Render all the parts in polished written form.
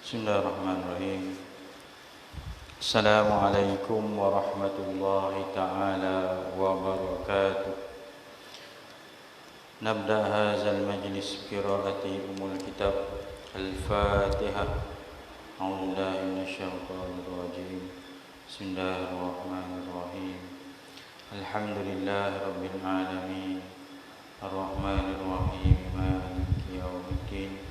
Bismillahirrahmanirrahim. Assalamualaikum warahmatullahi ta'ala wabarakatuh. Nabda hazal majlis qiraati umul kitab Al-Fatihah. A'udzubillahi minasyaitonir rajim. Bismillahirrahmanirrahim. Alhamdulillahi rabbil alamin. Ar-Rahmanir Rahim. Maliki yaumiddin.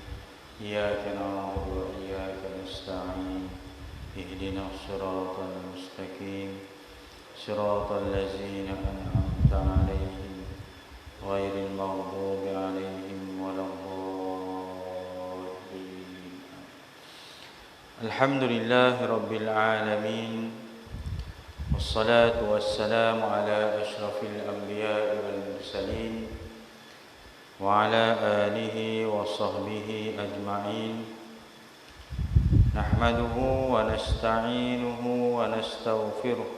Iyyaka na'budu wa iyyaka nasta'in. Ihdinas siratal mustaqim. Siratal ladzina an'amta 'alaihim ghairil maghdubi 'alaihim waladdallin. Alhamdulillahi rabbil alamin. Wassalatu wassalamu ala asyrafil anbiya'i wal mursalin wa ala alihi wa sahbihi ajma'in. Nahmaduhu wa nasta'inuhu wa nastaghfiruh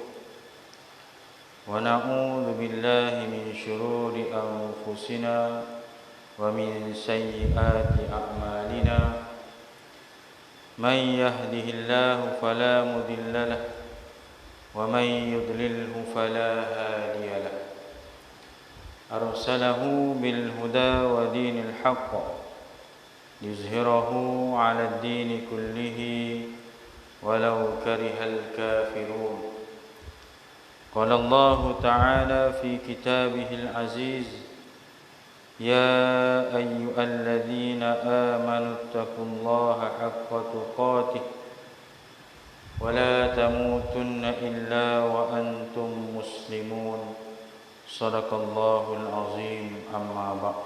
wa na'udzu billahi min shururi anfusina wa min sayyiati a'malina. Man yahdihillahu fala mudilla lahu wa man yudlilhu fala hadiya lahu. Arsalahu bil huda wa dinil haqq liyuzhirahu 'ala ad-din kullihi walau karihal kafirun. Qala Allah ta'ala fi kitabihil aziz, ya ayyuhalladzina amanu taqullaha haqqa tuqatih wa la tamutunna illa wa antum muslimun. Sadaqallahul azim. Amma ba'd.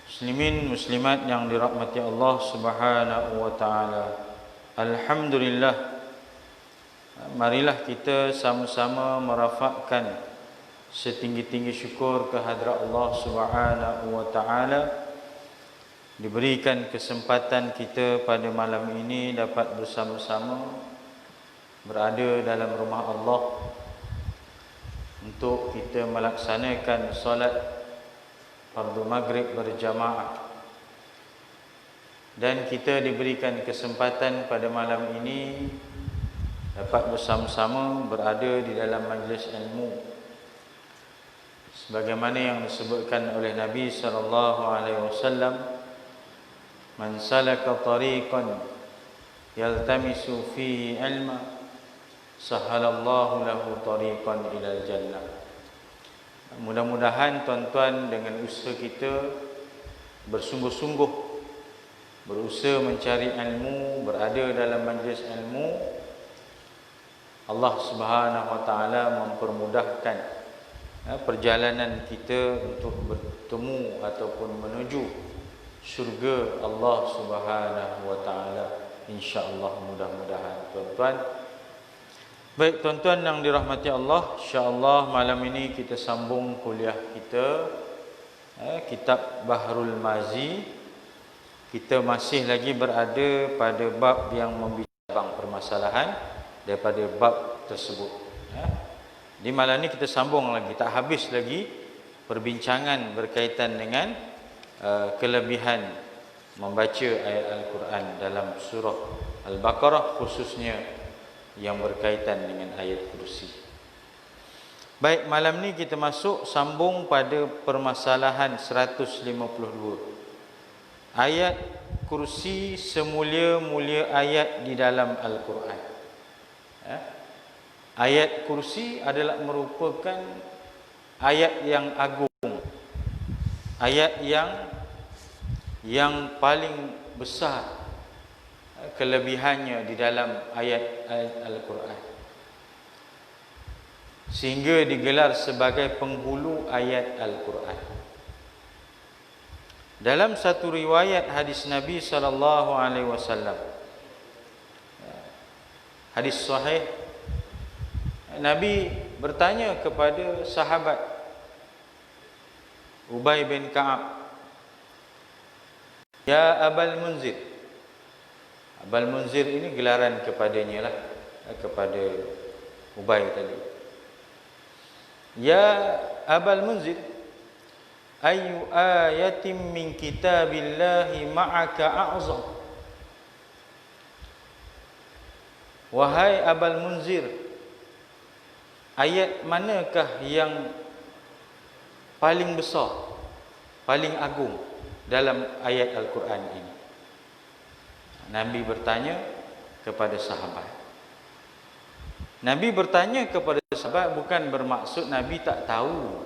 Muslimin muslimat yang dirahmati Allah Subhanahu wa taala, alhamdulillah, marilah kita sama-sama merafakkan setinggi-tinggi syukur kehadrat Allah Subhanahu wa taala, diberikan kesempatan kita pada malam ini dapat bersama-sama berada dalam rumah Allah untuk kita melaksanakan solat fardu maghrib berjamaah. Dan kita diberikan kesempatan pada malam ini dapat bersama-sama berada di dalam majlis ilmu, sebagaimana yang disebutkan oleh Nabi SAW, man salaka tariqan yaltamisu fihi ilma sahalallahu lahu tariqan ilal jannah. Mudah-mudahan tuan-tuan dengan usaha kita bersungguh-sungguh berusaha mencari ilmu, berada dalam majlis ilmu, Allah Subhanahu wa taala mempermudahkan perjalanan kita untuk bertemu ataupun menuju syurga Allah Subhanahu wa taala, insya-Allah, mudah-mudahan tuan-tuan. Baik tuan-tuan yang dirahmati Allah, insya-Allah malam ini kita sambung kuliah kita, kitab Bahrul Mazi. Kita masih lagi berada pada bab yang membicarakan permasalahan daripada bab tersebut. Di malam ini kita sambung lagi, tak habis lagi perbincangan berkaitan dengan kelebihan membaca ayat Al-Quran dalam surah Al-Baqarah, khususnya yang berkaitan dengan ayat kursi. Baik, malam ni kita masuk sambung pada permasalahan 152. Ayat kursi semulia-mulia ayat di dalam Al-Quran. Ayat kursi adalah merupakan ayat yang agung, ayat yang paling besar kelebihannya di dalam ayat-ayat Al-Quran, sehingga digelar sebagai penghulu ayat Al-Quran. Dalam satu riwayat hadis Nabi SAW, hadis sahih, Nabi bertanya kepada sahabat Ubay bin Ka'ab, ya Abal Munzir. Abal Munzir ini gelaran kepadanya lah, kepada Ubay tadi. Ya Abal Munzir, Ayu ayatin min kitabillahi ma'aka a'zam. Wahai Abal Munzir, ayat manakah yang paling besar, paling agung dalam ayat Al-Quran ini? Nabi bertanya kepada sahabat. Nabi bertanya kepada sahabat bukan bermaksud Nabi tak tahu.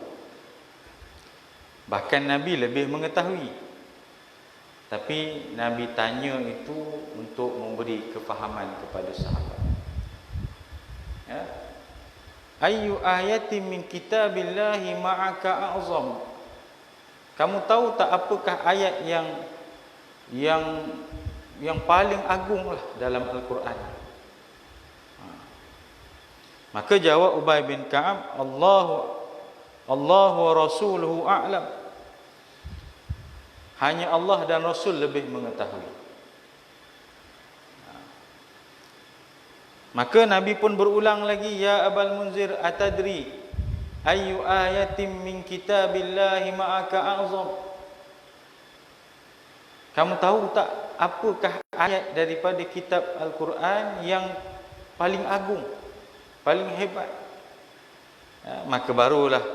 Bahkan Nabi lebih mengetahui. Tapi Nabi tanya itu untuk memberi kefahaman kepada sahabat. Ya. Ayyu ayatin min kitabillahi ma'aka a'zam. Kamu tahu tak apakah ayat yang paling agung lah dalam Al-Quran? Maka jawab Ubay bin Ka'ab, Allahu wa rasuluhu a'lam. Hanya Allah dan Rasul lebih mengetahui. Maka Nabi pun berulang lagi, ya Abal Munzir, atadri ayyu ayatin min kitabillahi ma'aka a'zam. Kamu tahu tak apakah ayat daripada kitab Al-Quran yang paling agung, paling hebat? Maka barulah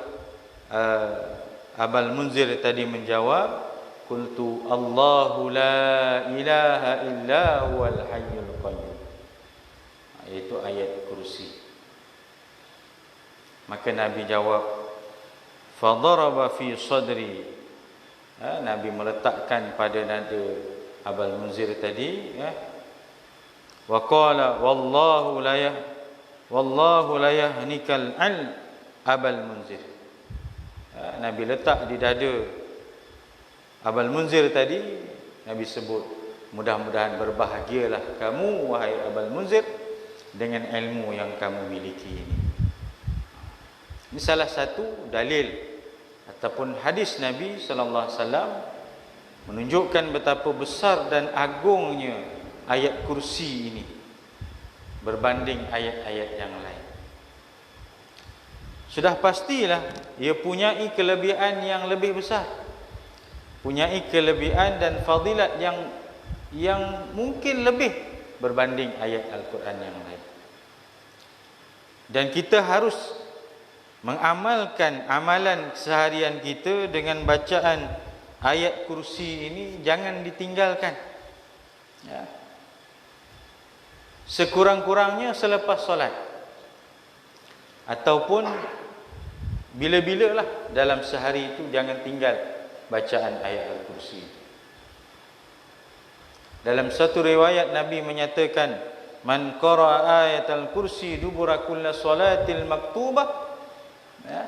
Abal Munzir tadi menjawab, qultu Allahu la ilaha illa huwal hayyul qayyum. Iaitu ayat kursi. Maka Nabi jawab, fadaraba fi sadri. Nabi meletakkan pada nada Abal Munzir tadi, wa qala wallahu la yahnikal al Abal Munzir. Nabi letak di dada Abal Munzir tadi, Nabi sebut, mudah-mudahan berbahagialah kamu wahai Abal Munzir dengan ilmu yang kamu miliki ini. Ini salah satu dalil ataupun hadis Nabi sallallahu alaihi wasallam menunjukkan betapa besar dan agungnya ayat kursi ini berbanding ayat-ayat yang lain. Sudah pastilah ia punyai kelebihan yang lebih besar, punyai kelebihan dan fadilat yang mungkin lebih berbanding ayat Al-Quran yang lain. Dan kita harus mengamalkan amalan seharian kita dengan bacaan ayat kursi ini, jangan ditinggalkan. Ya. Sekurang-kurangnya selepas solat, ataupun bila-bila lah dalam sehari itu, jangan tinggal bacaan ayat Al-Kursi. Dalam satu riwayat Nabi menyatakan, man qara'a ayat Al-Kursi dubura kulla salatil maktubah. Ya.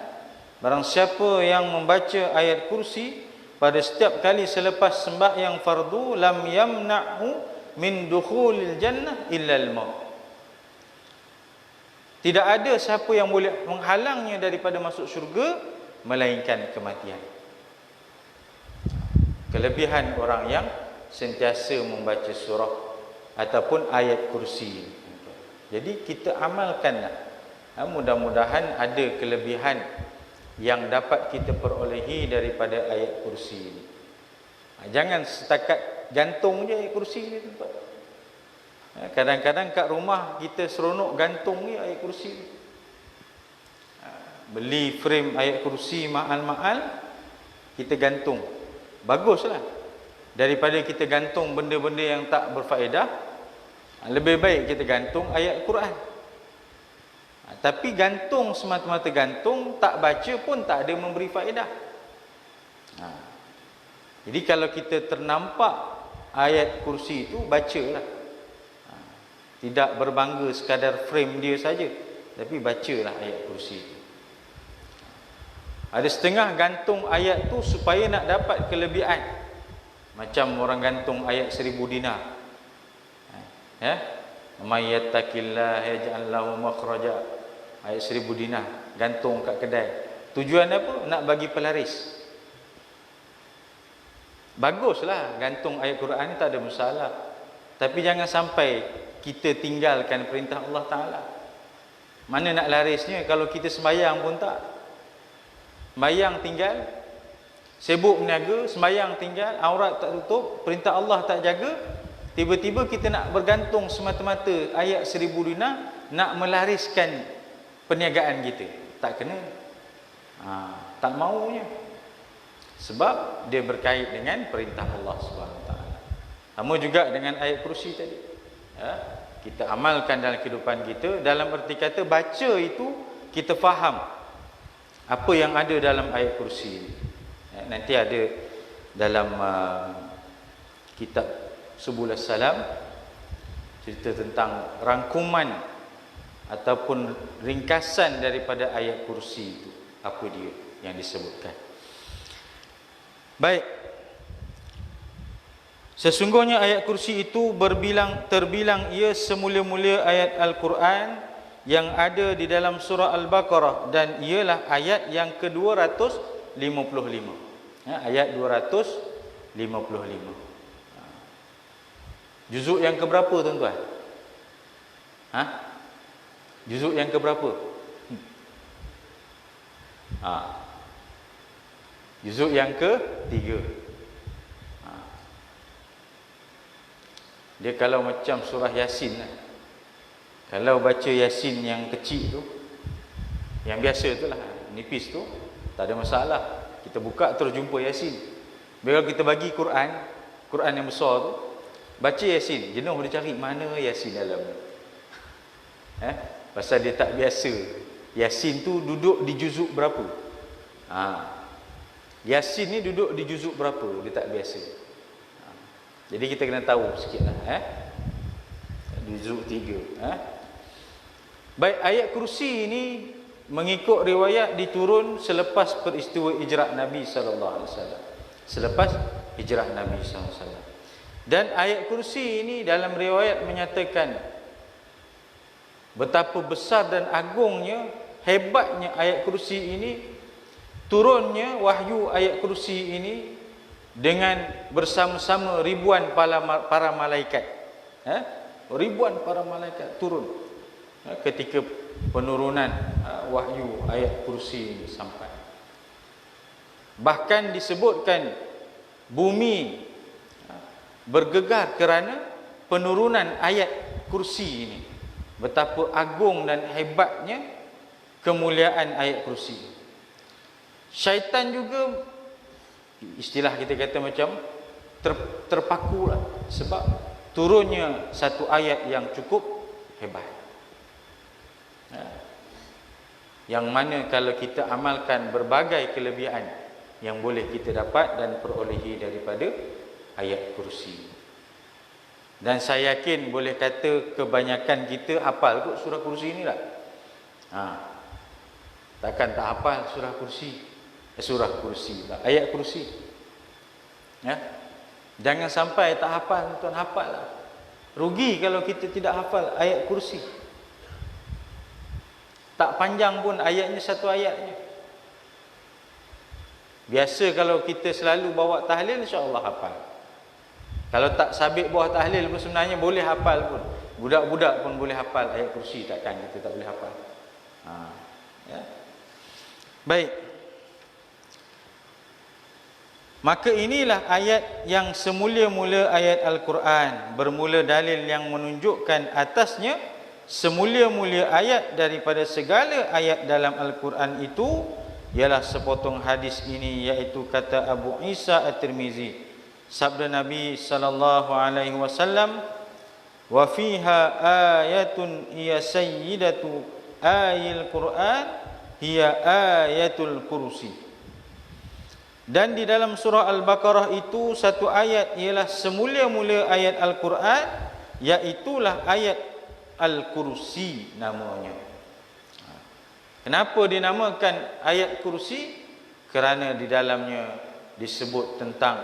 Barang siapa yang membaca ayat kursi pada setiap kali selepas sembahyang fardu, lam yamna'hu min dukhulil jannah illa al-maut. Tidak ada siapa yang boleh menghalangnya daripada masuk syurga melainkan kematian. Kelebihan orang yang sentiasa membaca surah ataupun ayat kursi. Jadi kita amalkanlah. Mudah-mudahan ada kelebihan yang dapat kita perolehi daripada ayat kursi ini. Jangan setakat gantung je ayat kursi ni, tuan. Kadang-kadang kat rumah kita seronok gantung je ayat kursi ni. Beli frame ayat kursi mahal-mahal, kita gantung. Baguslah. Daripada kita gantung benda-benda yang tak berfaedah, lebih baik kita gantung ayat Quran. Tapi gantung semata-mata gantung, tak baca pun tak ada memberi faedah. Jadi kalau kita ternampak ayat kursi itu, bacalah. Tidak berbangga sekadar frame dia saja, tapi bacalah ayat kursi itu. Ada setengah gantung ayat tu supaya nak dapat kelebihan. Macam orang gantung ayat 1000 dinar. Ya? May yattaqillah yaj'al lahu makhraja. Ayat 1000 dinar gantung kat kedai. Tujuan apa? Nak bagi pelaris. Baguslah gantung ayat Quran ni, tak ada masalah. Tapi jangan sampai kita tinggalkan perintah Allah Ta'ala. Mana nak larisnya kalau kita sembahyang pun tak. Sembahyang tinggal, sibuk berniaga, sembahyang tinggal, aurat tak tutup, perintah Allah tak jaga, tiba-tiba kita nak bergantung semata-mata ayat 1000 dinar nak melariskan perniagaan kita. Tak kena. Tak maunya. Sebab dia berkait dengan perintah Allah SWT. Sama juga dengan ayat kursi tadi. Kita amalkan dalam kehidupan kita, dalam erti kata baca itu kita faham apa yang ada dalam ayat kursi ini. Nanti ada dalam kitab Subul Salam cerita tentang rangkuman ataupun ringkasan daripada ayat kursi itu, apa dia yang disebutkan. Baik, sesungguhnya ayat kursi itu terbilang ia semula-mula ayat Al-Quran yang ada di dalam surah Al-Baqarah, dan ialah ayat yang ke-255. Ayat 255. Juzuk yang keberapa tuan-tuan? Juzuk yang keberapa? Juzuk yang ke-3. Dia kalau macam surah Yasin, kalau baca Yasin yang kecil tu, yang biasa tu lah, nipis tu, tak ada masalah. Kita buka terus jumpa Yasin. Bila kita bagi Quran yang besar tu, baca Yasin, jenuh dia cari mana Yasin dalam ni. Pasal dia tak biasa. Yasin tu duduk di juzuk berapa? Yasin ni duduk di juzuk berapa? Dia tak biasa. Jadi kita kena tahu sikit lah. Juzuk 3. Baik, ayat kursi ini mengikut riwayat diturun selepas peristiwa hijrah Nabi SAW. Selepas hijrah Nabi SAW. Dan ayat kursi ini dalam riwayat menyatakan betapa besar dan agungnya, hebatnya ayat kursi ini. Turunnya wahyu ayat kursi ini dengan bersama-sama ribuan para malaikat. Ribuan para malaikat turun ketika penurunan wahyu ayat kursi ini sampai. Bahkan disebutkan bumi bergegar kerana penurunan ayat kursi ini. Betapa agung dan hebatnya kemuliaan ayat kursi. Syaitan juga, istilah kita kata macam terpaku lah, sebab turunnya satu ayat yang cukup hebat, yang mana kalau kita amalkan berbagai kelebihan yang boleh kita dapat dan perolehi daripada ayat kursi. Dan saya yakin boleh kata kebanyakan kita hafal kot surah kursi ni lah. Takkan tak hafal surah kursi. Surah kursi lah, ayat kursi. Jangan sampai tak hafal, tuan hafal lah. Rugi kalau kita tidak hafal ayat kursi. Tak panjang pun ayatnya, satu ayatnya. Biasa kalau kita selalu bawa tahlil, insya-Allah hafal. Kalau tak sabit bawah tahlil pun sebenarnya boleh hafal pun. Budak-budak pun boleh hafal ayat kursi, takkan kita tak boleh hafal. Baik. Maka inilah ayat yang semula-mula ayat Al-Quran, bermula dalil yang menunjukkan atasnya semula-mula ayat daripada segala ayat dalam Al-Quran itu ialah sepotong hadis ini, iaitu kata Abu Isa At-Tirmizi, sabda Nabi sallallahu alaihi wasallam, wa fiha ayatun hiya sayyidatu ayil Quran hiya ayatul kursi. Dan di dalam surah Al-Baqarah itu satu ayat ialah semula-mula ayat Al-Quran, iaitulah ayat Al-Kursi namanya. Kenapa dinamakan ayat kursi? Kerana di dalamnya disebut tentang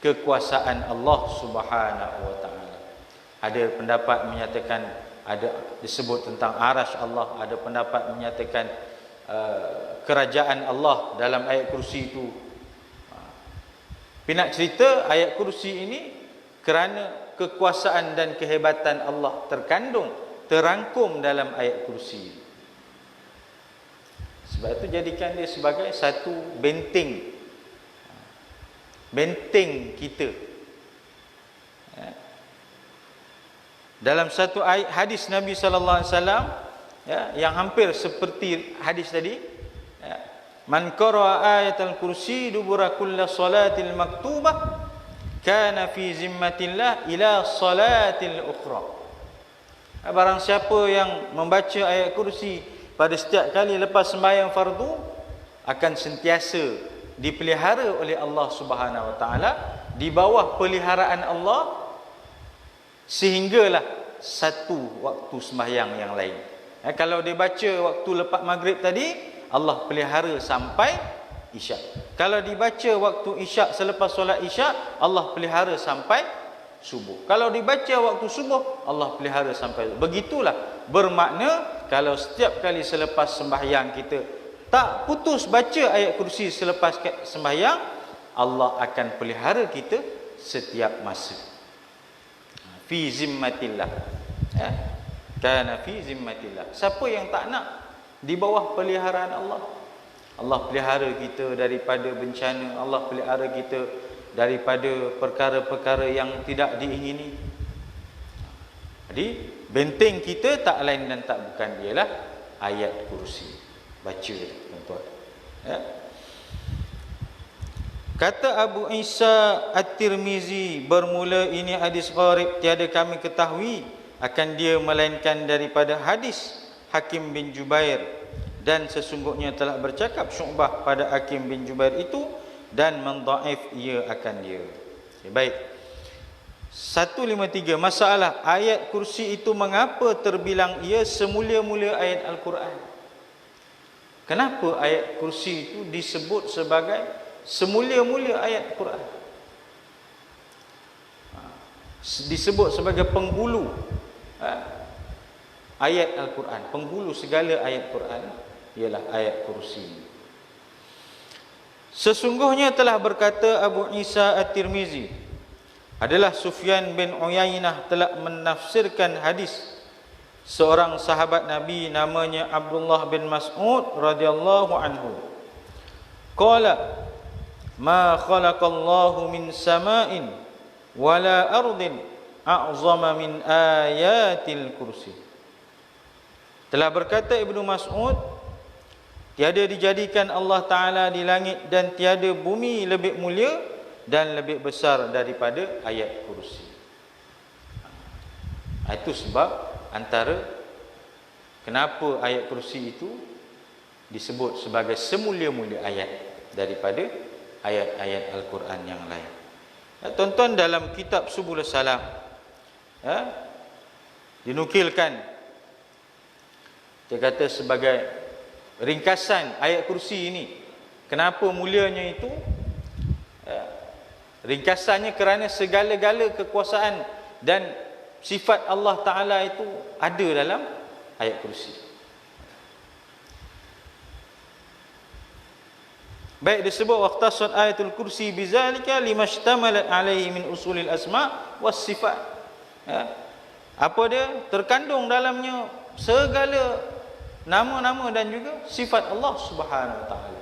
kekuasaan Allah Subhanahu wa taala. Ada pendapat menyatakan ada disebut tentang arasy Allah, ada pendapat menyatakan kerajaan Allah dalam ayat kursi itu. Nak cerita ayat kursi ini kerana kekuasaan dan kehebatan Allah terangkum dalam ayat kursi. Sebab itu jadikan dia sebagai satu benteng benteng kita. Dalam satu ayat hadis Nabi sallallahu alaihi wasallam, yang hampir seperti hadis tadi, man qara'a ayatul kursi dubura kulli salatil maktubah kana fi zimmatillah ila salatil ukhra. Barang siapa yang membaca ayat kursi pada setiap kali lepas sembahyang fardu, akan sentiasa dipelihara oleh Allah Subhanahu wa taala, di bawah peliharaan Allah, sehinggalah satu waktu sembahyang yang lain. Kalau dia baca waktu lepas maghrib tadi, Allah pelihara sampai isyak. Kalau dibaca waktu isyak, selepas solat isyak, Allah pelihara sampai subuh. Kalau dibaca waktu subuh, Allah pelihara sampai. Begitulah bermakna kalau setiap kali selepas sembahyang kita tak putus baca ayat kursi selepas sembahyang, Allah akan pelihara kita setiap masa. Fi zimmatillah. Kana fi zimmatillah. Siapa yang tak nak di bawah peliharaan Allah? Allah pelihara kita daripada bencana, Allah pelihara kita daripada perkara-perkara yang tidak diingini. Jadi benteng kita tak lain dan tak bukan ialah ayat kursi. Baca tuan-tuan. Kata Abu Isa At-Tirmizi, bermula ini hadis gharib, tiada kami ketahui akan dia melainkan daripada hadis Hakim bin Jubair, dan sesungguhnya telah bercakap Syu'bah pada Hakim bin Jubair itu dan mendhaif ia akan dia. Okay, baik. 153, masalah ayat kursi itu mengapa terbilang ia semulia-mulia ayat Al-Quran? Kenapa ayat kursi itu disebut sebagai semulia-mulia ayat Quran? Disebut sebagai penghulu ayat Al-Quran, penghulu segala ayat Quran ialah ayat kursi. Sesungguhnya telah berkata Abu Isa At-Tirmizi, adalah Sufyan bin Uyainah telah menafsirkan hadis seorang sahabat Nabi namanya Abdullah bin Mas'ud radhiyallahu anhu. Qala ma khalaqallahu min sama'in wala ardin a'zama min ayatil kursi. Telah berkata Ibnu Mas'ud, tiada dijadikan Allah Ta'ala di langit dan tiada bumi lebih mulia dan lebih besar daripada ayat kursi. Itu sebab antara kenapa ayat kursi itu disebut sebagai semulia-mulia ayat daripada ayat-ayat Al-Quran yang lain. Tuan-tuan, dalam kitab Subul Salam dinukilkan, dia kata sebagai ringkasan ayat kursi ini, kenapa mulianya itu, ringkasannya kerana segala-gala kekuasaan dan sifat Allah Ta'ala itu ada dalam ayat kursi. Baik disebut waqtasad ayatul kursi bizalika limashtamalat alaihi min usulil asma was sifat. Apa dia? Terkandung dalamnya segala nama-nama dan juga sifat Allah Subhanahu wa taala.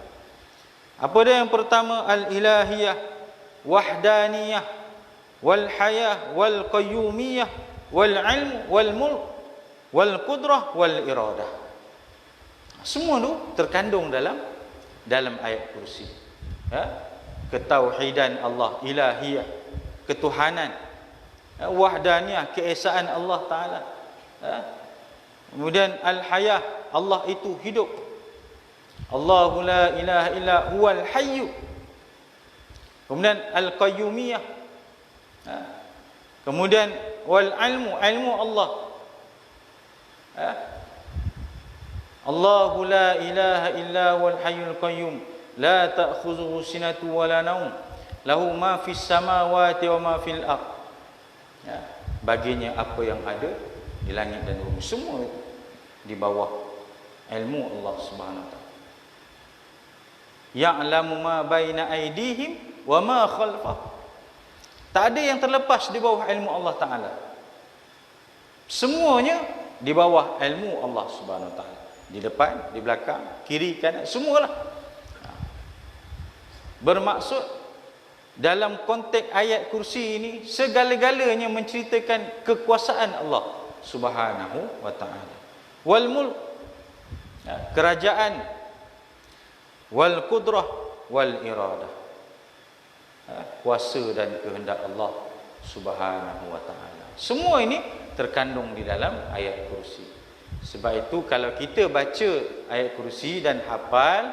Apa dia? Yang pertama al-ilahiyah, wahdaniyah, wal hayah, wal qayyumiyah, wal ilm, wal mulk, wal qudrah, wal iradah. Semua tu terkandung dalam ayat kursi. Ketauhidan Allah, ilahiyah, ketuhanan, wahdaniyah, keesaan Allah Ta'ala. Kemudian al-hayah, Allah itu hidup. Allahu la ilaha illa huwal hayyu. Kemudian al-qayyumiyah. Kemudian wal ilmu, ilmu Allah. Allahu la ilaha illa huwal hayyul qayyum, la ta'khudhuhu sinatun wa la naum, lahu ma fis samawati wa ma fil ardh. Baginya apa yang ada di langit dan bumi, semua di bawah ilmu Allah Subhanahu wa taala. Ya'lamu ma baina aydihim wa ma khalfahum. Tak ada yang terlepas di bawah ilmu Allah Ta'ala. Semuanya di bawah ilmu Allah Subhanahu wa taala. Di depan, di belakang, kiri, kanan, semualah. Bermaksud dalam konteks ayat kursi ini segala-galanya menceritakan kekuasaan Allah Subhanahu wa taala. Wal mulk, kerajaan, wal qudrah, wal iradah, kuasa dan kehendak Allah Subhanahu wa taala. Semua ini terkandung di dalam ayat kursi. Sebab itu kalau kita baca ayat kursi dan hafal,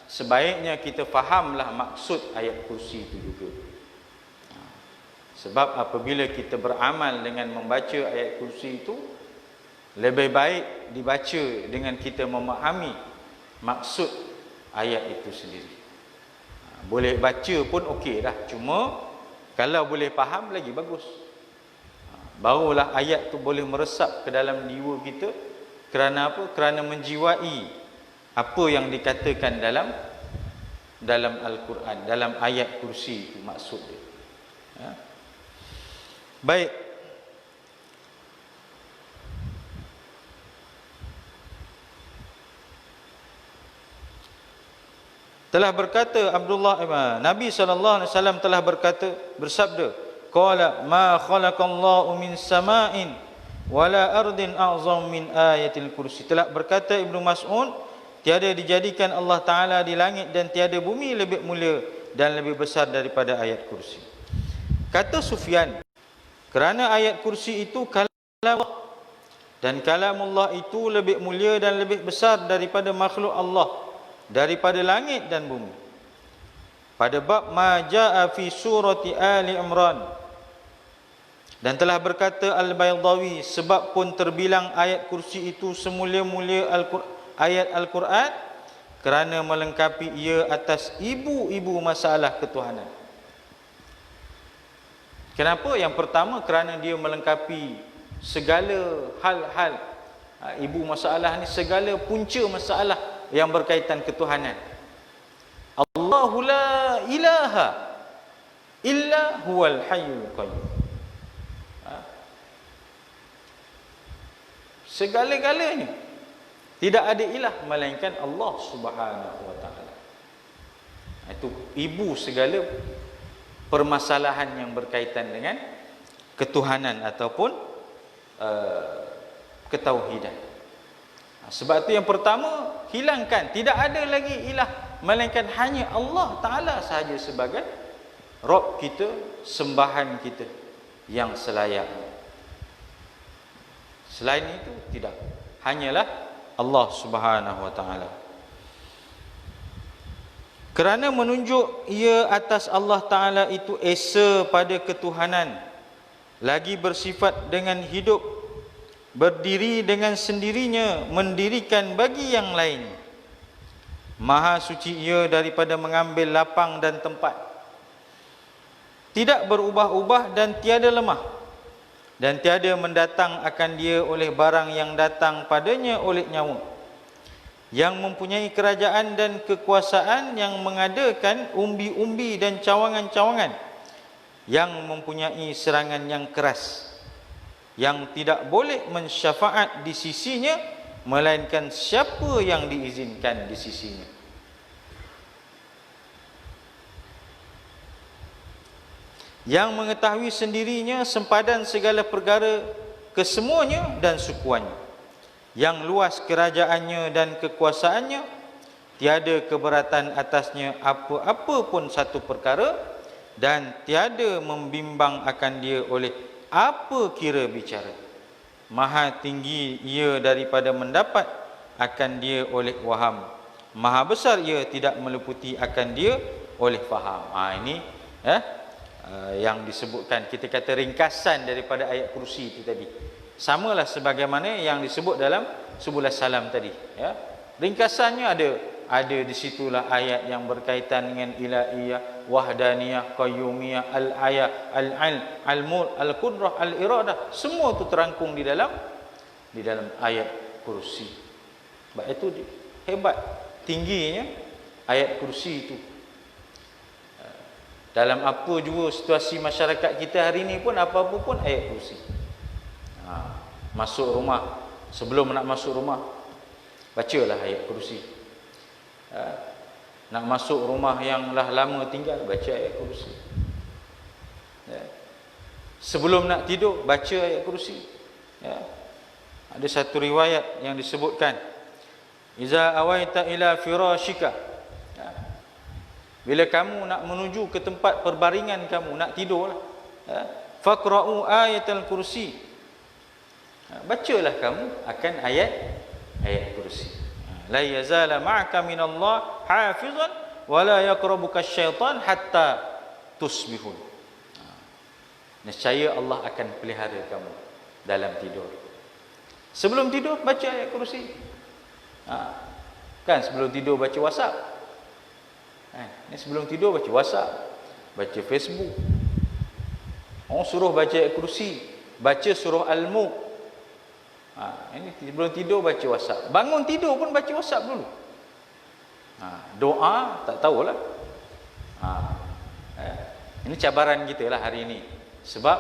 sebaiknya kita fahamlah maksud ayat kursi itu juga. Sebab apabila kita beramal dengan membaca ayat kursi itu, lebih baik dibaca dengan kita memahami maksud ayat itu sendiri. Boleh baca pun okey dah, cuma kalau boleh faham lagi bagus. Barulah ayat tu boleh meresap ke dalam jiwa kita. Kerana apa? Kerana menjiwai apa yang dikatakan dalam Al-Quran, dalam ayat kursi itu maksud dia. Baik. Telah berkata Nabi SAW telah bersabda, qala ma khalaqallahu min sama'in wala ardin a'zam min ayatil kursi. Telah berkata Ibnu Mas'ud, tiada dijadikan Allah Ta'ala di langit dan tiada bumi lebih mulia dan lebih besar daripada ayat kursi. Kata Sufyan, kerana ayat kursi itu kalam Allah, dan kalamullah itu lebih mulia dan lebih besar daripada makhluk Allah, daripada langit dan bumi. Pada bab ma jaa fi surati Ali Imran. Dan telah berkata Al-Baydawi, sebab pun terbilang ayat kursi itu semulia-mulia ayat Al-Quran, kerana melengkapi ia atas ibu-ibu masalah ketuhanan. Kenapa? Yang pertama, kerana dia melengkapi segala hal-hal. Ibu masalah ni segala punca masalah yang berkaitan ketuhanan. Allahu la ilaha illa huwal hayyul qayyum. Segala-galanya tidak ada ilah melainkan Allah Subhanahu wa taala. Itu ibu segala permasalahan yang berkaitan dengan ketuhanan ataupun ketauhidan. Sebab itu yang pertama, hilangkan, tidak ada lagi ilah melainkan hanya Allah Ta'ala sahaja sebagai Rabb kita, sembahan kita yang selayaknya. Selain itu tidak, hanyalah Allah Subhanahu wa taala. Kerana menunjuk ia atas Allah Ta'ala itu esa pada ketuhanan, lagi bersifat dengan hidup, berdiri dengan sendirinya, mendirikan bagi yang lain. Maha suci ia daripada mengambil lapang dan tempat, tidak berubah-ubah dan tiada lemah, dan tiada mendatang akan dia oleh barang yang datang padanya oleh nyawa, yang mempunyai kerajaan dan kekuasaan, yang mengadakan umbi-umbi dan cawangan-cawangan, yang mempunyai serangan yang keras, yang tidak boleh mensyafaat di sisinya melainkan siapa yang diizinkan di sisinya. Yang mengetahui sendirinya sempadan segala perkara kesemuanya dan sukuannya, yang luas kerajaannya dan kekuasaannya, tiada keberatan atasnya apa-apa pun satu perkara, dan tiada membimbang akan dia oleh apa kira bicara. Maha tinggi ia daripada mendapat akan dia oleh waham, maha besar ia tidak meliputi akan dia oleh faham. Ini yang disebutkan, kita kata ringkasan daripada ayat kursi itu tadi. Samalah sebagaimana yang disebut dalam Subul Salam tadi, ya. Ringkasannya ada di situlah ayat yang berkaitan dengan ilahiyah, wahdaniyah, qayyumiyah, al-ayah, al-ilm, al-mulk, al-qudrah, al-iradah. Semua itu terangkum di dalam ayat kursi. Sebab itu hebat tingginya ayat kursi itu. Dalam apa juga situasi masyarakat kita hari ini pun, apa-apa pun ayat kursi. Masuk rumah, sebelum nak masuk rumah, bacalah ayat kursi. Nak masuk rumah yang lah lama tinggal, baca ayat kursi. Sebelum nak tidur baca ayat kursi. Ya. Ada satu riwayat yang disebutkan, iza awaita ila firashika, ya. Bila kamu nak menuju ke tempat perbaringan kamu, nak tidurlah, ya, faqra'u ayatal kursi, ya, bacalah kamu akan ayat kursi. La yazala ma'aka minallah hafizan wa la yaqrabuka syaitan hatta tusbihun. Nescaya Allah akan pelihara kamu dalam tidur. Sebelum tidur baca ayat kursi. Kan sebelum tidur baca WhatsApp. Ni sebelum tidur baca WhatsApp, baca Facebook. Suruh baca ayat kursi, baca surah Al-Mulk. Ini sebelum tidur baca WhatsApp. Bangun tidur pun baca WhatsApp dulu. Doa tak tahulah. Ini cabaran kita lah hari ini. Sebab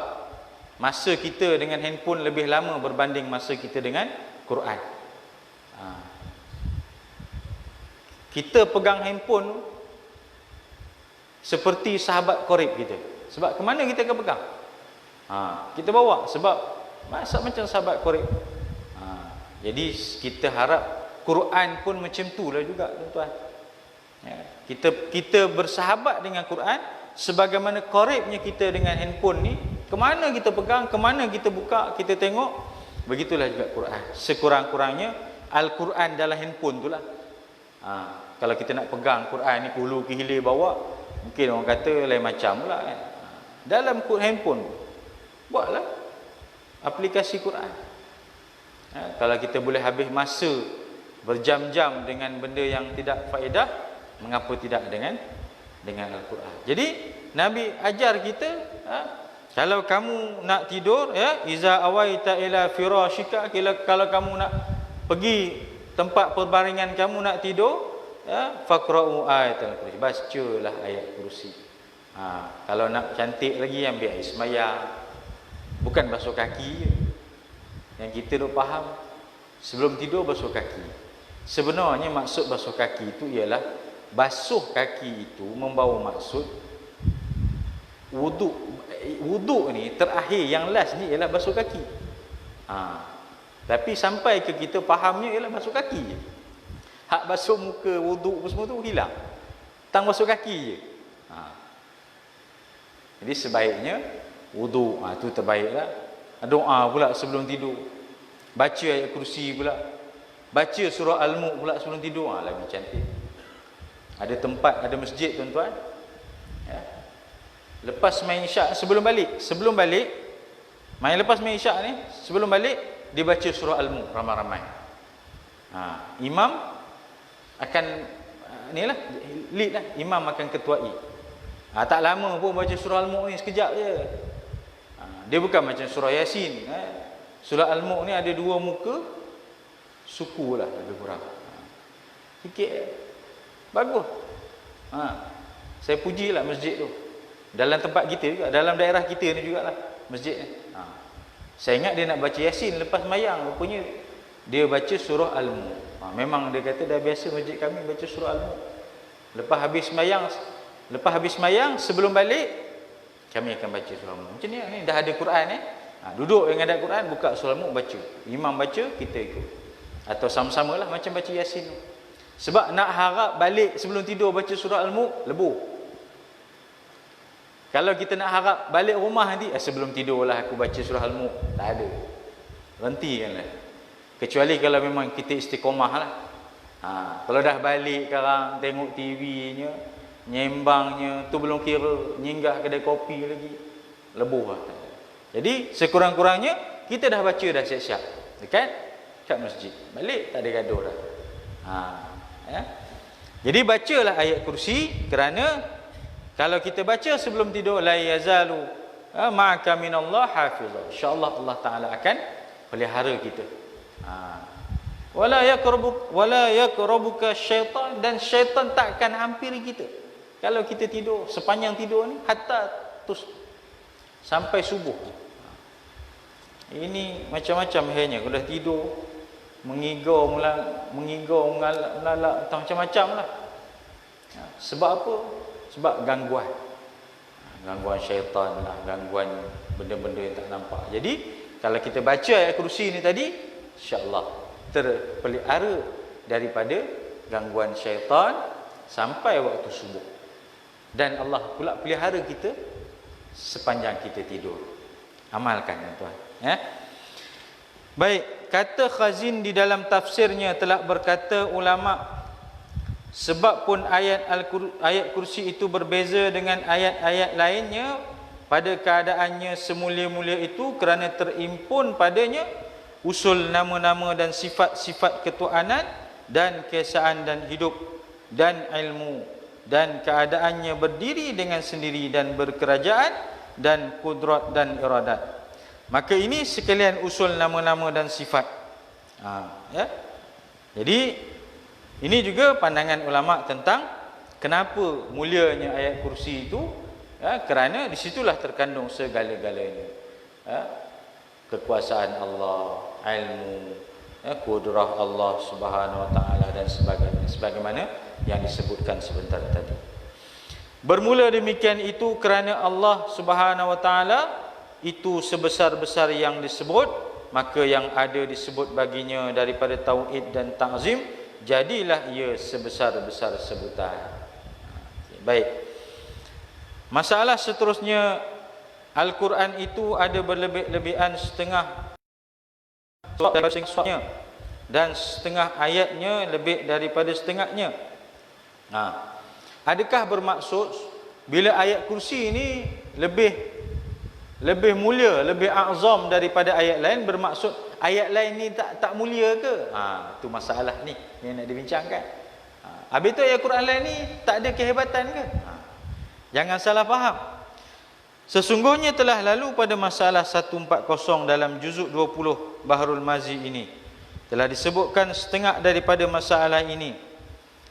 masa kita dengan handphone lebih lama berbanding masa kita dengan Quran. Kita pegang handphone seperti sahabat korib kita. Sebab ke mana kita akan pegang? Kita bawa sebab masa macam sahabat korib. Jadi kita harap Quran pun macam itulah juga, tuan-tuan. Ya, kita bersahabat dengan Quran sebagaimana koribnya kita dengan handphone ni. Kemana kita pegang, kemana kita buka, kita tengok. Begitulah juga Quran. Sekurang-kurangnya Al-Quran dalam handphone tu lah. Kalau kita nak pegang Quran ni hulu ke hilir bawa, mungkin orang kata lain macam pula kan. Dalam handphone buatlah aplikasi Quran. Kalau kita boleh habis masa berjam-jam dengan benda yang tidak faedah, mengapa tidak dengan Al-Quran. Jadi Nabi ajar kita, kalau kamu nak tidur, ya, iza awaita ila firashika, kalau kamu nak pergi tempat perbaringan kamu nak tidur, ya, faqra'u ayatal kursi, bacalah ayat kursi. Kalau nak cantik lagi, ambil air sembahyang, bukan basuh kaki je. Yang kita duk faham sebelum tidur basuh kaki. Sebenarnya maksud basuh kaki itu ialah basuh kaki itu membawa maksud wuduk ni terakhir, yang last ni ialah basuh kaki. Tapi sampai ke kita fahamnya ialah basuh kaki je. Hak basuh muka, wuduk semua tu hilang. Tang basuh kaki je. Jadi sebaiknya wuduk, tu terbaiklah. Doa pula sebelum tidur. Baca ayat kursi pula. Baca surah Al-Mulk pula sebelum tidur. Lagi cantik. Ada tempat, ada masjid, tuan-tuan. Ya. Lepas main isyak, sebelum balik, lepas main isyak ni, sebelum balik, dia baca surah Al-Mulk ramai-ramai. Imam akan, ni lah, lead lah. Imam akan ketuai. Tak lama pun baca surah Al-Mulk ni, sekejap je. Dia bukan macam surah Yasin. Surah Al-Mulk ni ada 2 muka, suku lah lebih kurang. Sikit. Bagus. Saya pujilah masjid tu. Dalam tempat kita juga, dalam daerah kita ni jugalah masjid ni. Saya ingat dia nak baca Yasin lepas mayang, rupanya dia baca surah Al-Mulk. Memang dia kata dah biasa masjid kami baca surah Al-Mulk. Lepas habis mayang sebelum balik kami akan baca surah Al-Mulk. Macam ni dah ada Quran duduk dengan ada Quran, buka surah Al-Mulk, baca. Imam baca, kita ikut. Atau sama-samalah macam baca Yasin. Sebab nak harap balik sebelum tidur baca surah Al-Mulk, lebuh. Kalau kita nak harap balik rumah nanti, sebelum tidurlah aku baca surah Al-Mulk, tak ada. Hentikanlah. Kecuali kalau memang kita istiqomah lah. Kalau dah balik sekarang, tengok TV-nya, nyembangnya, tu belum kira nyinggah kedai kopi lagi, lebuh lah. Jadi sekurang-kurangnya kita dah baca dah siap-siap dekat masjid, balik tak ada gaduh dah. Ya. Jadi bacalah ayat kursi, kerana kalau kita baca sebelum tidur, la yazalu ma'aka minallah hafizah, insyaallah Allah Taala akan pelihara kita. Wala yaqrabuka syaitan, dan syaitan tak akan hampiri kita kalau kita tidur sepanjang tidur ni, hatta sampai subuh. Ini macam-macam hanya kalau dah tidur mengigau melalak macam-macam lah. Sebab apa? Sebab gangguan syaitan lah, gangguan benda-benda yang tak nampak. Jadi kalau kita baca ayat kursi ni tadi, insya-Allah terpelihara daripada gangguan syaitan sampai waktu subuh. Dan Allah pula pelihara kita sepanjang kita tidur. Amalkan tuan-tuan, ya. Baik, kata Khazin di dalam tafsirnya telah berkata ulama, sebab pun ayat kursi itu berbeza dengan ayat-ayat lainnya pada keadaannya semulia-mulia itu kerana terimpun padanya usul nama-nama dan sifat-sifat ketuhanan dan keesaan dan hidup dan ilmu, dan keadaannya berdiri dengan sendiri dan berkerajaan dan kudrat dan iradat. Maka ini sekalian usul nama-nama dan sifat. Ya. Jadi ini juga pandangan ulama tentang kenapa mulianya ayat kursi itu, ya, kerana disitulah terkandung segala-galanya, ya, kekuasaan Allah, ilmu, ya, kudrah Allah Subhanahu Wa Taala dan sebagainya, sebagaimana yang disebutkan sebentar tadi. Bermula demikian itu kerana Allah Subhanahu Wa Taala itu sebesar-besar yang disebut, maka yang ada disebut baginya daripada tauhid dan ta'zim, jadilah ia sebesar-besar sebutan. Baik. Masalah seterusnya, Al-Quran itu ada berlebih-lebihan setengah suratnya dan setengah ayatnya lebih daripada setengahnya. Adakah bermaksud bila ayat kursi ini lebih mulia, lebih azam daripada ayat lain, bermaksud ayat lain ni tak mulia ke? Itu masalah ni yang nak dibincangkan. Habis tu ayat Quran lain ni tak ada kehebatan ke? Jangan salah faham. Sesungguhnya telah lalu pada masalah 140 dalam juzuk 20 Bahrul Mazi ini telah disebutkan setengah daripada masalah ini.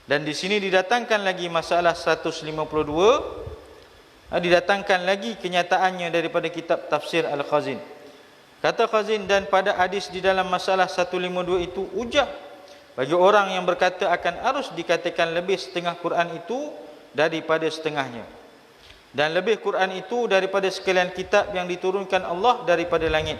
Dan di sini didatangkan lagi masalah 152, didatangkan lagi kenyataannya daripada kitab tafsir Al-Khazin. Kata Khazin, dan pada hadis di dalam masalah 152 itu ujah bagi orang yang berkata akan harus dikatakan lebih setengah Quran itu daripada setengahnya, dan lebih Quran itu daripada sekalian kitab yang diturunkan Allah daripada langit,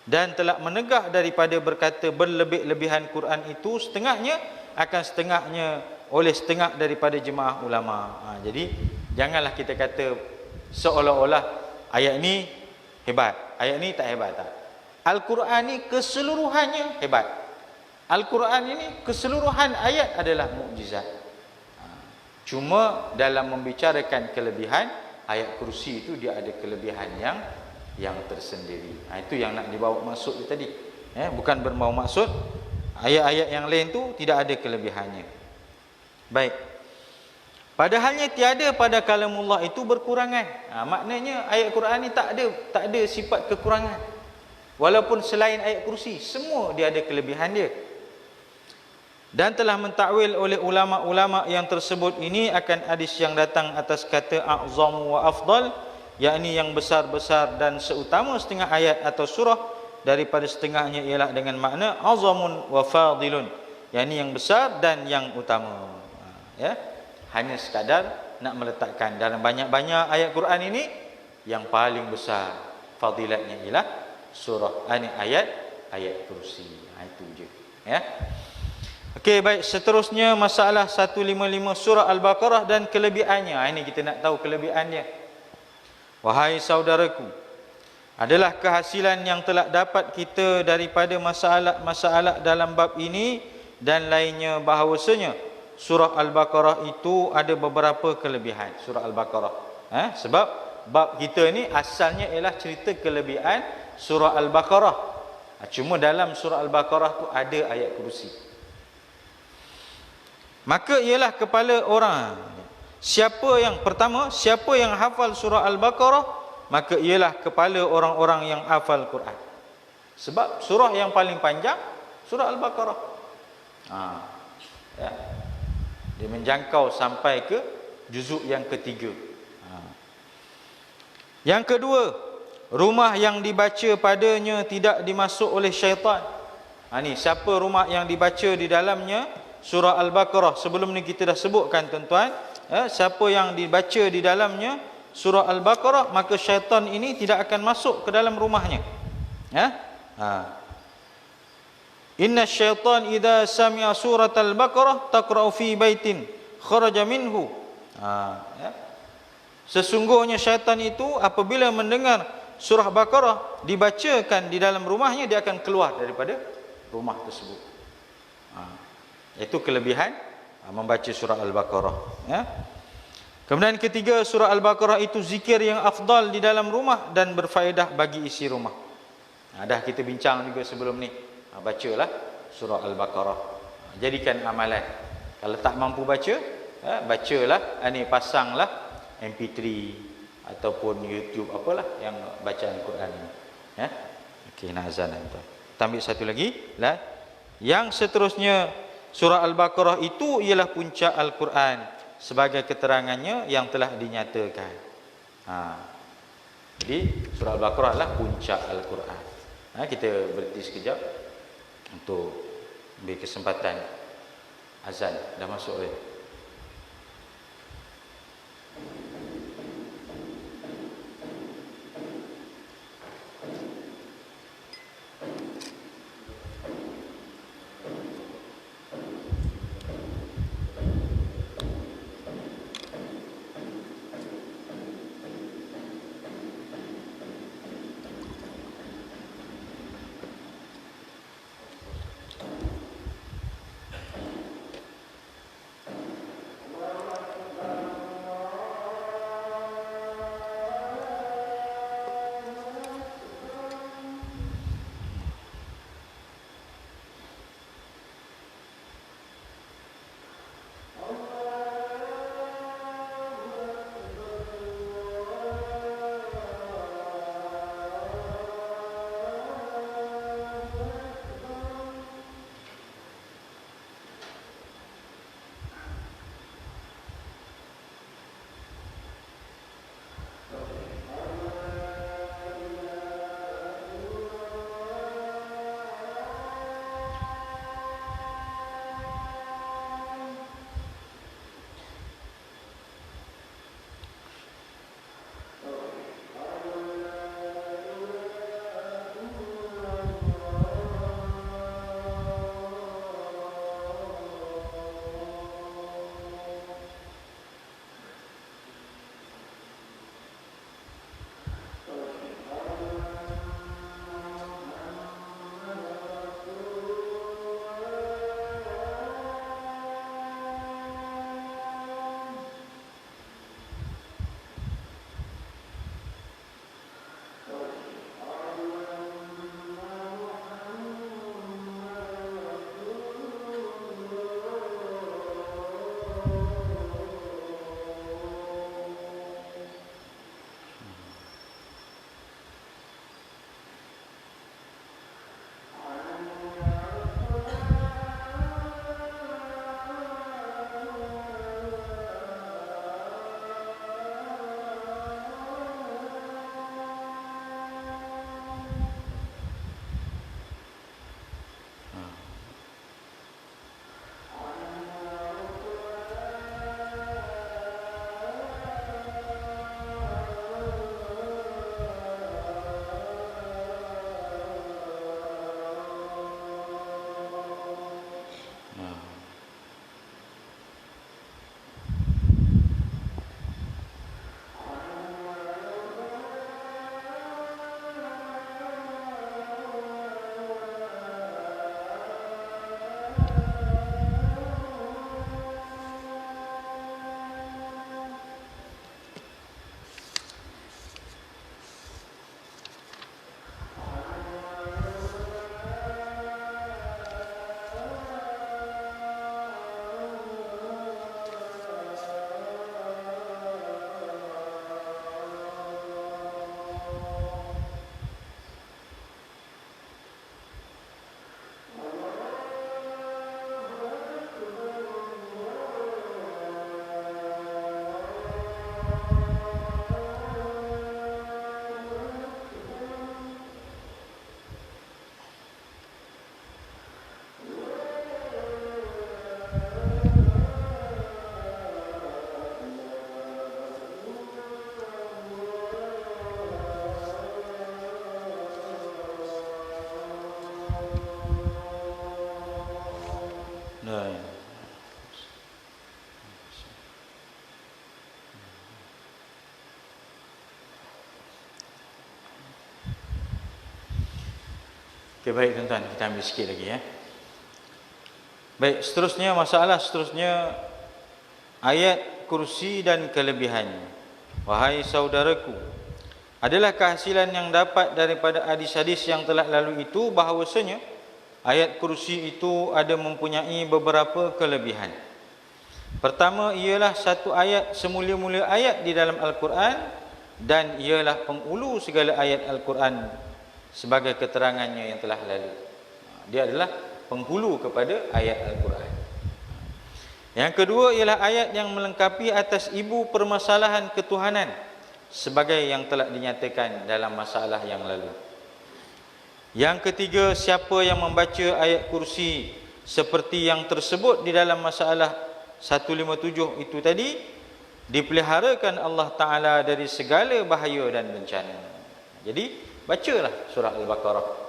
dan telah menegah daripada berkata berlebih-lebihan Quran itu setengahnya akan setengahnya oleh setengah daripada jemaah ulama. Jadi janganlah kita kata seolah-olah ayat ni hebat, ayat ni tak hebat. Tak. Al-Quran ni keseluruhannya hebat. Al-Quran ini keseluruhan ayat adalah mukjizat. Cuma dalam membicarakan kelebihan, ayat kursi itu dia ada kelebihan yang tersendiri. Itu yang nak dibawa maksud tadi. Bukan bermaksud maksud ayat-ayat yang lain tu tidak ada kelebihannya. Baik. Padahalnya tiada pada kalamullah itu berkurangan. Maknanya ayat Quran ni tak ada sifat kekurangan. Walaupun selain ayat kursi, semua dia ada kelebihan dia. Dan telah mentakwil oleh ulama-ulama yang tersebut ini akan hadis yang datang atas kata a'zamu wa afdal, yakni yang besar-besar dan seutama setengah ayat atau surah daripada setengahnya, ialah dengan makna azamun wa fadilun, yakni yang besar dan yang utama. Ya. Hanya sekadar nak meletakkan dalam banyak-banyak ayat Quran ini yang paling besar fadilatnya ialah surah ayat kursi. Itu je, ya. Okey, baik, seterusnya masalah 155 surah Al-Baqarah dan kelebihannya. Ini kita nak tahu kelebihannya. Wahai saudaraku, adalah kehasilan yang telah dapat kita daripada masalah-masalah dalam bab ini dan lainnya bahawasanya surah Al-Baqarah itu ada beberapa kelebihan. Surah Al-Baqarah, sebab bab kita ni asalnya ialah cerita kelebihan surah Al-Baqarah. Cuma dalam surah Al-Baqarah tu ada ayat kursi. Maka ialah kepala orang. Siapa yang hafal surah Al-Baqarah, maka ialah kepala orang-orang yang hafal Quran. Sebab surah yang paling panjang surah Al-Baqarah. Ya. Dia menjangkau sampai ke juzuk yang ketiga. Yang kedua, rumah yang dibaca padanya tidak dimasuk oleh syaitan. Ni siapa rumah yang dibaca di dalamnya surah Al-Baqarah. Sebelum ni kita dah sebutkan tuan-tuan, siapa yang dibaca di dalamnya surah Al-Baqarah, maka syaitan ini tidak akan masuk ke dalam rumahnya. Ya? Inna syaitan idza sami'a surat Al-Baqarah taqra'u fi baitin kharaja minhu. Ya? Sesungguhnya syaitan itu apabila mendengar surah Baqarah dibacakan di dalam rumahnya, dia akan keluar daripada rumah tersebut. Itu kelebihan membaca surah Al-Baqarah. Ya? Kemudian ketiga, surah Al-Baqarah itu zikir yang afdal di dalam rumah dan berfaedah bagi isi rumah. Dah kita bincang juga sebelum ni. Bacalah surah Al-Baqarah. Jadikan amalan. Kalau tak mampu baca, bacalah, pasanglah MP3 ataupun YouTube apalah yang bacaan Quran ini. Ya. Okey, nak azan tuan. Tambah satu lagi lah. Yang seterusnya surah Al-Baqarah itu ialah puncak Al-Quran sebagai keterangannya yang telah dinyatakan. Jadi surah Al-Baqarah adalah puncak Al-Quran. Kita berhenti sekejap untuk beri kesempatan azan. Dah masuk oi. Okey, baik tuan-tuan, kita ambil sikit lagi ya. Baik, seterusnya masalah seterusnya ayat kursi dan kelebihannya. Wahai saudaraku, adalah kehasilan yang dapat daripada hadis-hadis yang telah lalu itu bahawasanya ayat kursi itu ada mempunyai beberapa kelebihan. Pertama, ialah satu ayat semulia-mulia ayat di dalam Al-Quran, dan ialah penghulu segala ayat Al-Quran sebagai keterangannya yang telah lalu. Dia adalah penghulu kepada ayat Al-Quran. Yang kedua ialah ayat yang melengkapi atas ibu permasalahan ketuhanan sebagai yang telah dinyatakan dalam masalah yang lalu. Yang ketiga, siapa yang membaca ayat kursi seperti yang tersebut di dalam masalah 157 itu tadi, dipeliharakan Allah Ta'ala dari segala bahaya dan bencana. Jadi bacalah surah Al-Baqarah,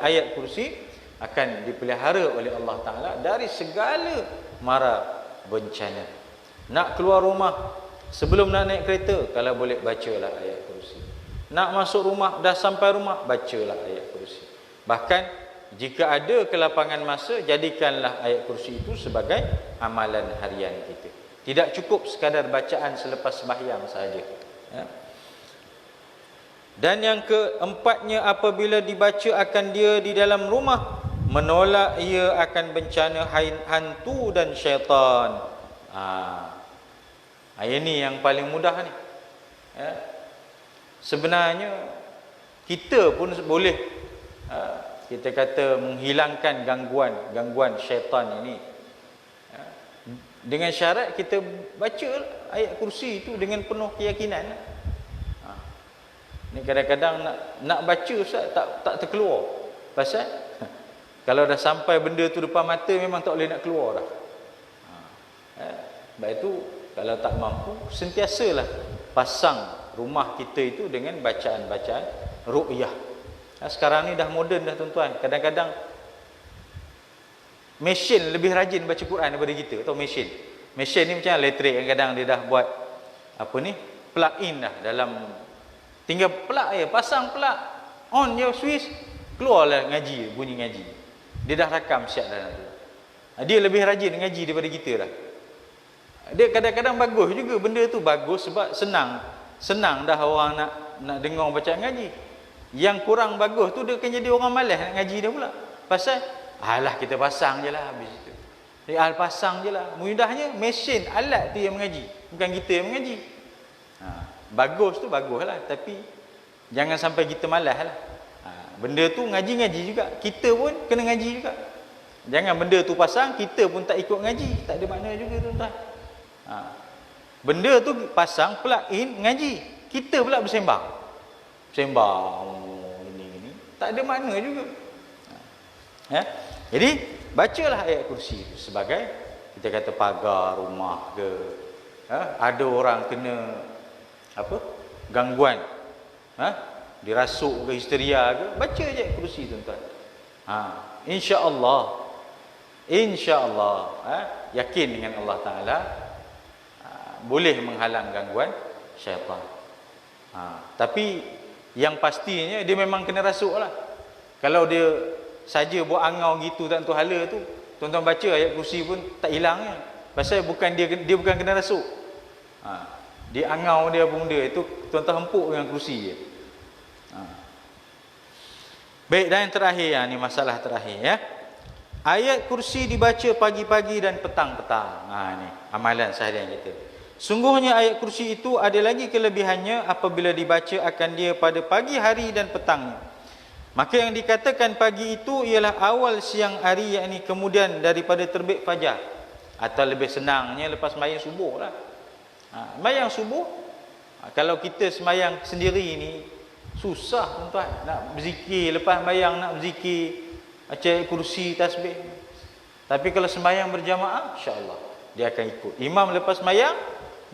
ayat kursi akan dipelihara oleh Allah Ta'ala dari segala mara bencana. Nak keluar rumah, sebelum nak naik kereta, kalau boleh bacalah ayat kursi. Nak masuk rumah, dah sampai rumah, bacalah ayat kursi. Bahkan jika ada kelapangan masa, jadikanlah ayat kursi itu sebagai amalan harian kita. Tidak cukup sekadar bacaan selepas sembahyang sahaja ya. Dan yang keempatnya, apabila dibaca akan dia di dalam rumah, menolak ia akan bencana hantu dan syaitan. Ini yang paling mudah ni ya. Sebenarnya kita pun boleh kita kata menghilangkan gangguan syaitan ini ya, dengan syarat kita baca ayat kursi itu dengan penuh keyakinan. Ni kadang-kadang nak baca Ustaz tak terkeluar. Pasal kalau dah sampai benda tu depan mata, memang tak boleh nak keluar dah. Sebab itu kalau tak mampu, sentiasalah pasang rumah kita itu dengan bacaan-bacaan ruqyah. Sekarang ni dah moden dah tuan-tuan. Kadang-kadang mesin lebih rajin baca Quran daripada kita. Tahu mesin? Mesin ni macam elektrik, kadang-kadang dia dah buat apa ni, plug in dah dalam, tinggal plug je, pasang plug, on je switch, keluarlah ngaji, bunyi ngaji. Dia dah rakam siap dalam tu. Dia lebih rajin ngaji daripada kita dah. Dia kadang-kadang bagus juga benda tu, bagus sebab senang dah orang nak dengar bacaan ngaji. Yang kurang bagus tu dia akan jadi orang malas nak ngaji dia pula. Pasal alah kita pasang je lah habis itu. Dia pasang je lah. Mudahnya mesin alat tu yang mengaji, bukan kita yang mengaji. Bagus tu baguslah, tapi jangan sampai kita malas lah. Benda tu ngaji-ngaji juga, kita pun kena ngaji juga. Jangan benda tu pasang, kita pun tak ikut ngaji, tak ada makna juga tuan-tuan. Benda tu pasang, plug in, ngaji, kita pula bersembang ini tak ada makna juga ya. Jadi bacalah ayat kursi itu sebagai kita kata pagar rumah ke ya, ada orang kena apa gangguan dirasuk ke histeria ke, baca ayat kursi tuan-tuan. InsyaAllah yakin dengan Allah Ta'ala boleh menghalang gangguan syaitan. Tapi yang pastinya dia memang kena rasuk lah. Kalau dia saja buat angau gitu tak tentu hala tu, tuan-tuan baca ayat kursi pun tak hilangnya. Pasal bukan dia bukan kena rasuk. Dia angau dia bunda itu, tuan-tuan hempuk dengan kursi je. Baik, dan yang terakhir ni masalah terakhir ya. Ayat kursi dibaca pagi-pagi dan petang-petang. Ni amalan seharian kita. Sungguhnya ayat kursi itu ada lagi kelebihannya apabila dibaca akan dia pada pagi hari dan petangnya. Maka yang dikatakan pagi itu ialah awal siang hari, yakni kemudian daripada terbit fajar. Atau lebih senangnya lepas sembahyang subuh lah. Sembahyang subuh, kalau kita sembahyang sendiri ni susah tuan-tuan nak berzikir, lepas sembahyang nak berzikir, baca ayat kursi, tasbih. Tapi kalau sembahyang berjamaah, insya-Allah dia akan ikut. Imam lepas sembahyang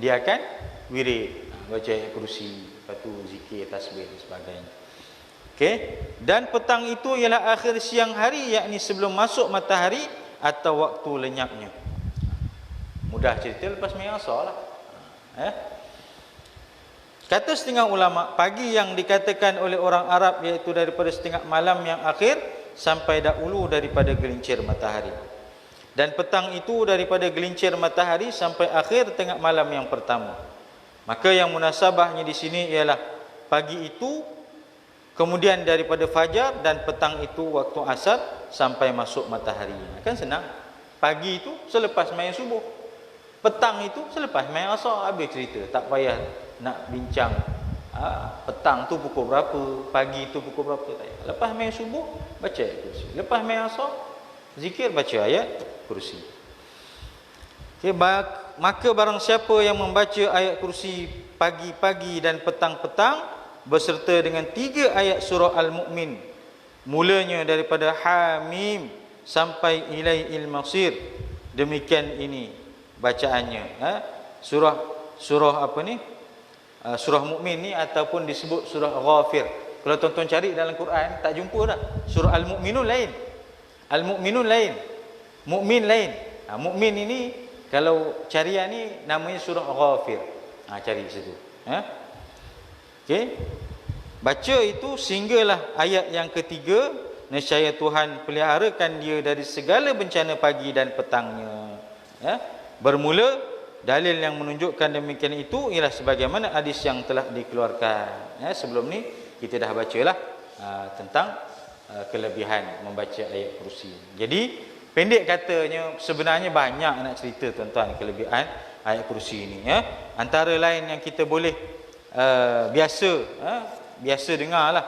dia akan wirid, baca ayat kursi, lepas tu zikir, tasbih dan sebagainya. Okey, dan petang itu ialah akhir siang hari, yakni sebelum masuk matahari atau waktu lenyapnya. Mudah cerita lepas sembahyang asar lah. Kata setengah ulama, pagi yang dikatakan oleh orang Arab iaitu daripada setengah malam yang akhir sampai dahulu daripada gelincir matahari. Dan petang itu daripada gelincir matahari sampai akhir tengah malam yang pertama. Maka yang munasabahnya di sini ialah pagi itu, kemudian daripada fajar, dan petang itu waktu asar sampai masuk matahari. Kan senang. Pagi itu selepas main subuh. Petang itu selepas main asar, habis cerita. Tak payah nak bincang petang tu pukul berapa, pagi tu pukul berapa, tak payah. Lepas main subuh baca ayat kursi, lepas main asar zikir baca ayat kursi. Okay, maka barang siapa yang membaca ayat kursi pagi-pagi dan petang-petang beserta dengan 3 ayat surah Al-Mu'min, mulanya daripada Hamim sampai Ilaihil Masir, demikian ini bacaannya. Surah apa ni? Surah Mukmin ni ataupun disebut surah Ghafir. Kalau tuan-tuan cari dalam Quran tak jumpa dah. Surah Al-Mu'minun lain, Al-Mu'minun lain, Mukmin lain. Mukmin ini kalau carian ni namanya surah Ghafir. Cari situ. Okey. Baca itu sehinggalah ayat yang ketiga, nescaya Tuhan peliharakan dia dari segala bencana pagi dan petangnya. Bermula dalil yang menunjukkan demikian itu ialah sebagaimana hadis yang telah dikeluarkan. Sebelum ni kita dah bacalah tentang kelebihan membaca ayat kursi. Jadi pendek katanya sebenarnya banyak nak cerita tuan-tuan kelebihan ayat kursi ini. Antara lain yang kita boleh biasa dengar lah.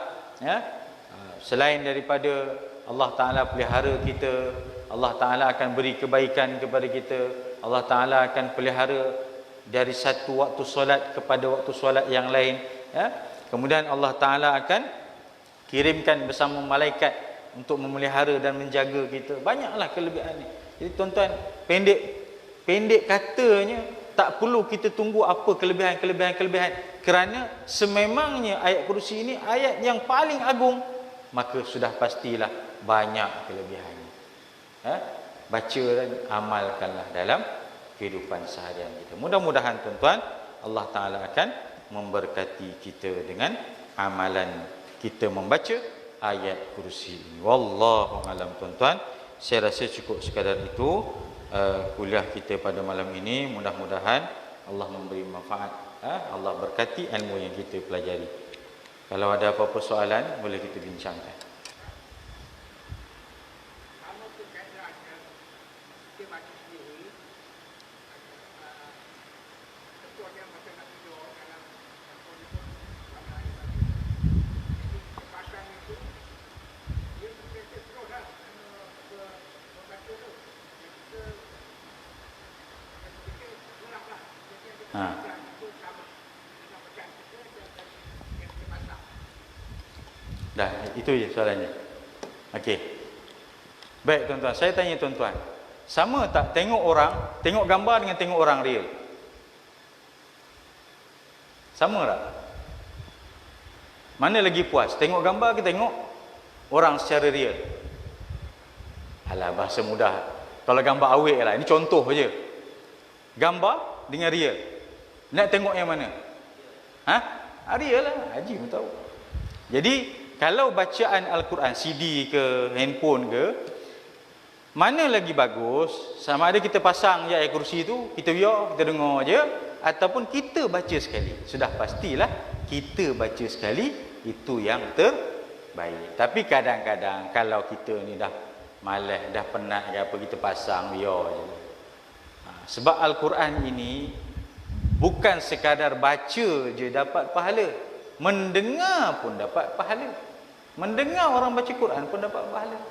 Selain daripada Allah Ta'ala pelihara kita, Allah Ta'ala akan beri kebaikan kepada kita, Allah Ta'ala akan pelihara dari satu waktu solat kepada waktu solat yang lain. Kemudian Allah Ta'ala akan kirimkan bersama malaikat untuk memelihara dan menjaga kita. Banyaklah kelebihan ni. Jadi tuan-tuan, pendek katanya tak perlu kita tunggu apa kelebihan. Kerana sememangnya ayat kursi ini ayat yang paling agung, maka sudah pastilah banyak kelebihannya. Baca dan amalkanlah dalam kehidupan seharian kita. Mudah-mudahan tuan-tuan Allah Ta'ala akan memberkati kita dengan amalan kita membaca ayat kursi ini. Wallahu alam tuan-tuan. Saya rasa cukup sekadar itu kuliah kita pada malam ini. Mudah-mudahan Allah memberi manfaat, Allah berkati ilmu yang kita pelajari. Kalau ada apa-apa soalan boleh kita bincangkan. Dah, itu je soalannya. Okey. Baik tuan-tuan, saya tanya tuan-tuan, sama tak tengok gambar dengan tengok orang real? Sama tak? Mana lagi puas? Tengok gambar ke tengok orang secara real? Alah, bahasa mudah. Kalau gambar awet lah, ini contoh je. Gambar dengan real. Nak tengok yang mana? Real lah, Haji pun tahu. Jadi kalau bacaan Al-Quran CD ke handphone ke, mana lagi bagus? Sama ada kita pasang je ayat kursi tu, kita biar, kita dengar je, ataupun kita baca sekali. Sudah pastilah kita baca sekali itu yang terbaik. Tapi kadang-kadang kalau kita ni dah malas, dah penat ke apa, kita pasang biar je. Sebab Al-Quran ini bukan sekadar baca je dapat pahala, mendengar pun dapat pahala. Mendengar orang baca Quran pun dapat pahala.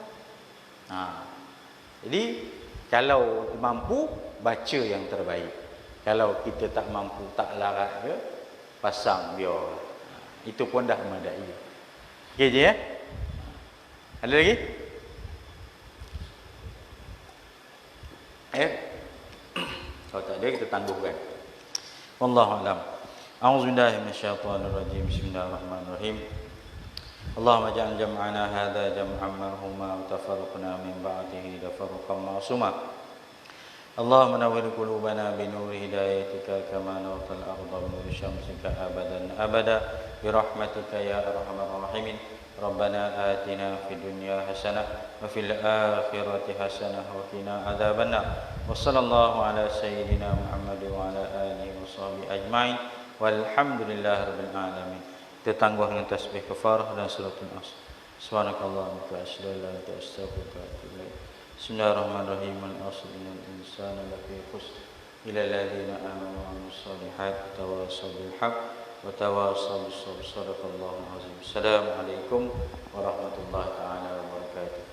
Jadi kalau mampu baca yang terbaik. Kalau kita tak mampu, tak larat ke, pasang biar. Itu pun dah memadai. Okey je ya. Ada lagi? Kalau tak ada kita tangguhkan. Wallahu a'lam. A'udzubillahi minasyaitonir rajim. Bismillahirrahmanirrahim. Allahumma ja'al jam'ana hadza jam'an marhuma wa tafarraqna min ba'dihi tafarruqan ma'suma. اللهم نور قلوبنا بنور هدايتك كما نورت الأرض بنور شمسك أبدا أبدا برحمتك يا أرحم الراحمين. ربنا آتنا في الدنيا حسنة وفي الآخرة حسنة وقنا عذاب النار. وصلى الله على سيدنا محمد وعلى آله وصحبه أجمعين والحمد لله رب العالمين. Kita tangguh dengan tasbih kafarah dan suratul Asr. Subhanakallahumma wa bihamdika astaghfiruka wa atubu ilaik. Bismillahirrahmanirrahim. Al-asr innal insana lafi khusr illa alladhina amanu wa amilus solihat wa tawassaw bil haqq wa tawassaw bis sabr. Shadaqallahul azim. Assalamualaikum warahmatullahi taala wabarakatuh.